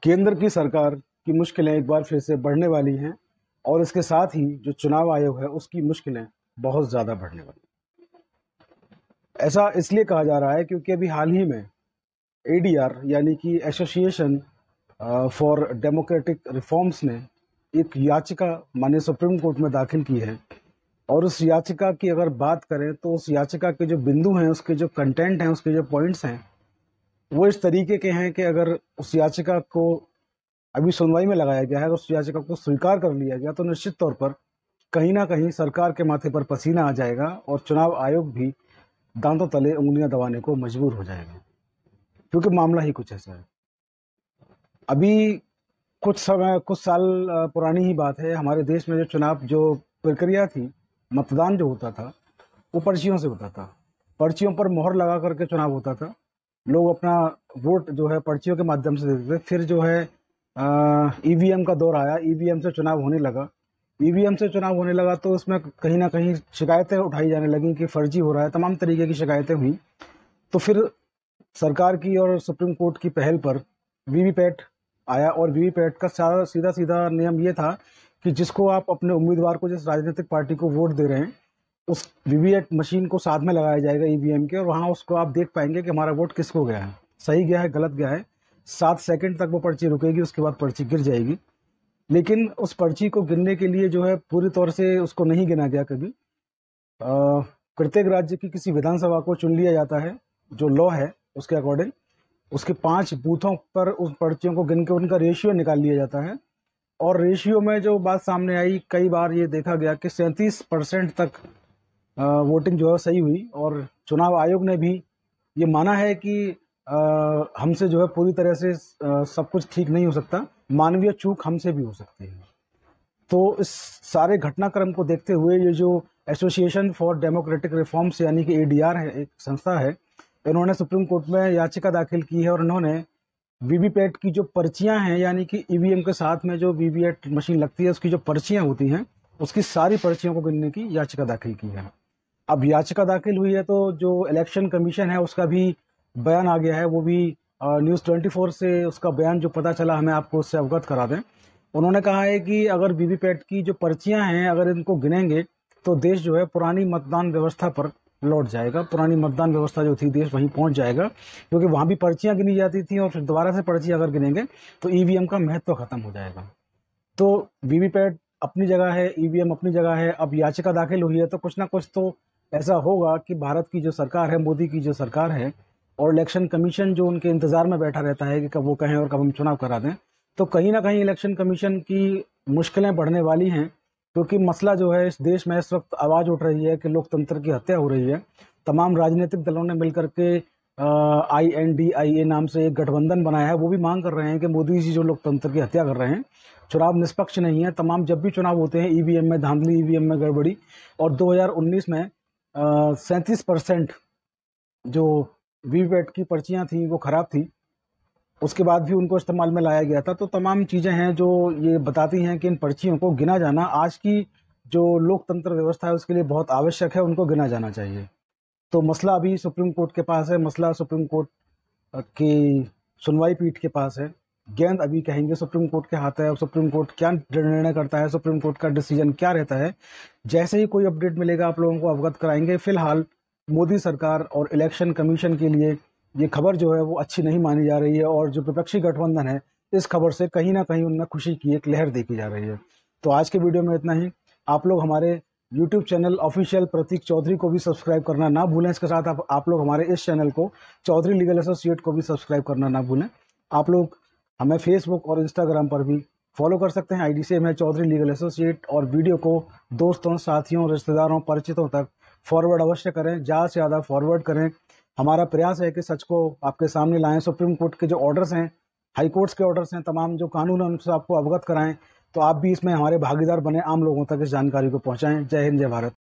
केंद्र की सरकार की मुश्किलें एक बार फिर से बढ़ने वाली हैं और इसके साथ ही जो चुनाव आयोग है उसकी मुश्किलें बहुत ज़्यादा बढ़ने वाली हैं। ऐसा इसलिए कहा जा रहा है क्योंकि अभी हाल ही में एडीआर यानी कि एसोसिएशन फॉर डेमोक्रेटिक रिफॉर्म्स ने एक याचिका माननीय सुप्रीम कोर्ट में दाखिल की है। और उस याचिका की अगर बात करें तो उस याचिका के जो बिंदु हैं, उसके जो कंटेंट हैं, उसके जो पॉइंट्स हैं, वो इस तरीके के हैं कि अगर उस याचिका को अभी सुनवाई में लगाया गया है, उस याचिका को स्वीकार कर लिया गया तो निश्चित तौर पर कहीं ना कहीं सरकार के माथे पर पसीना आ जाएगा और चुनाव आयोग भी दांतों तले उंगलियां दबाने को मजबूर हो जाएगा, क्योंकि मामला ही कुछ ऐसा है। अभी कुछ साल पुरानी ही बात है, हमारे देश में जो प्रक्रिया थी, मतदान जो होता था वो पर्चियों से होता था। पर्चियों पर मोहर लगा करके चुनाव होता था। लोग अपना वोट जो है पर्चियों के माध्यम से देते थे। फिर जो है ईवीएम का दौर आया, ईवीएम से चुनाव होने लगा। ईवीएम से चुनाव होने लगा तो उसमें कहीं ना कहीं शिकायतें उठाई जाने लगी कि फर्जी हो रहा है, तमाम तरीके की शिकायतें हुई। तो फिर सरकार की और सुप्रीम कोर्ट की पहल पर वीवीपैट आया और वीवीपैट का सीधा सीधा नियम ये था कि जिसको आप अपने उम्मीदवार को, जिस राजनीतिक पार्टी को वोट दे रहे हैं, उस वीवीपैट मशीन को साथ में लगाया जाएगा ईवीएम के, और वहाँ उसको आप देख पाएंगे कि हमारा वोट किसको गया है, सही गया है, गलत गया है। 7 सेकंड तक वो पर्ची रुकेगी, उसके बाद पर्ची गिर जाएगी। लेकिन उस पर्ची को गिनने के लिए जो है पूरी तौर से उसको नहीं गिना गया कभी। प्रत्येक राज्य की किसी विधानसभा को चुन लिया जाता है, जो लॉ है उसके अकॉर्डिंग। उसके 5 बूथों पर उस पर्चियों को गिन के उनका रेशियो निकाल लिया जाता है। और रेशियो में जो बात सामने आई, कई बार ये देखा गया कि 37% तक वोटिंग जो है सही हुई। और चुनाव आयोग ने भी ये माना है कि हमसे जो है पूरी तरह से सब कुछ ठीक नहीं हो सकता, मानवीय चूक हमसे भी हो सकती है। तो इस सारे घटनाक्रम को देखते हुए ये जो एसोसिएशन फॉर डेमोक्रेटिक रिफॉर्म्स यानी कि एडीआर है, एक संस्था है, इन्होंने सुप्रीम कोर्ट में याचिका दाखिल की है। और इन्होंने वीवीपैट की जो पर्चियां हैं, यानी कि ईवीएम के साथ में जो वीवीपैट मशीन लगती है, उसकी जो पर्चियां होती हैं, उसकी सारी पर्चियों को गिनने की याचिका दाखिल की है। अब याचिका दाखिल हुई है तो जो इलेक्शन कमीशन है उसका भी बयान आ गया है। वो भी न्यूज़ 24 से उसका बयान जो पता चला, हमें आपको उससे अवगत करा दें। उन्होंने कहा है कि अगर वीवीपैट की जो पर्चियां हैं, अगर इनको गिनेंगे तो देश जो है पुरानी मतदान व्यवस्था पर लौट जाएगा। पुरानी मतदान व्यवस्था जो थी, देश वहीं पहुंच जाएगा, क्योंकि वहां भी पर्चियां गिनी जाती थी और फिर दोबारा से पर्ची अगर गिनेंगे तो ईवीएम का महत्व खत्म हो जाएगा। तो वीवीपैट अपनी जगह है, ईवीएम अपनी जगह है। अब याचिका दाखिल हुई है तो कुछ ना कुछ तो ऐसा होगा कि भारत की जो सरकार है, मोदी की जो सरकार है, और इलेक्शन कमीशन जो उनके इंतजार में बैठा रहता है कि कब वो कहें और कब हम चुनाव करा दें, तो कहीं ना कहीं इलेक्शन कमीशन की मुश्किलें बढ़ने वाली हैं। क्योंकि मसला जो है, इस देश में इस वक्त आवाज़ उठ रही है कि लोकतंत्र की हत्या हो रही है। तमाम राजनीतिक दलों ने मिलकर के INDIA नाम से एक गठबंधन बनाया है। वो भी मांग कर रहे हैं कि मोदी जी जो लोकतंत्र की हत्या कर रहे हैं, चुनाव निष्पक्ष नहीं है। तमाम जब भी चुनाव होते हैं ईवीएम में धांधली, ईवीएम में गड़बड़ी। और 2019 में 37% जो वीवीपैट की पर्चियां थी वो खराब थी, उसके बाद भी उनको इस्तेमाल में लाया गया था। तो तमाम चीज़ें हैं जो ये बताती हैं कि इन पर्चियों को गिना जाना आज की जो लोकतंत्र व्यवस्था है उसके लिए बहुत आवश्यक है, उनको गिना जाना चाहिए। तो मसला अभी सुप्रीम कोर्ट के पास है, मसला सुप्रीम कोर्ट की सुनवाई पीठ के पास है। गेंद अभी कहेंगे सुप्रीम कोर्ट के हाथ है। और सुप्रीम कोर्ट क्या निर्णय करता है, सुप्रीम कोर्ट का डिसीजन क्या रहता है, जैसे ही कोई अपडेट मिलेगा आप लोगों को अवगत कराएंगे। फिलहाल मोदी सरकार और इलेक्शन कमीशन के लिए ये खबर जो है वो अच्छी नहीं मानी जा रही है। और जो विपक्षी गठबंधन है, इस खबर से कहीं ना कहीं उनमें खुशी की एक लहर देखी जा रही है। तो आज के वीडियो में इतना ही। आप लोग हमारे यूट्यूब चैनल ऑफिशियल प्रतीक चौधरी को भी सब्सक्राइब करना ना भूलें। इसके साथ आप लोग हमारे इस चैनल को चौधरी लीगल एसोसिएट को भी सब्सक्राइब करना ना भूलें। आप लोग हमें फेसबुक और इंस्टाग्राम पर भी फॉलो कर सकते हैं। आईडी से हमें चौधरी लीगल एसोसिएट। और वीडियो को दोस्तों, साथियों, रिश्तेदारों, परिचितों तक फॉरवर्ड अवश्य करें, ज़्यादा से ज़्यादा फॉरवर्ड करें। हमारा प्रयास है कि सच को आपके सामने लाएं। सुप्रीम कोर्ट के जो ऑर्डर्स हैं, हाई कोर्ट्स के ऑर्डर्स हैं, तमाम जो कानून हैं उनसे आपको अवगत कराएं। तो आप भी इसमें हमारे भागीदार बने, आम लोगों तक इस जानकारी को पहुंचाएं। जय हिंद, जय भारत।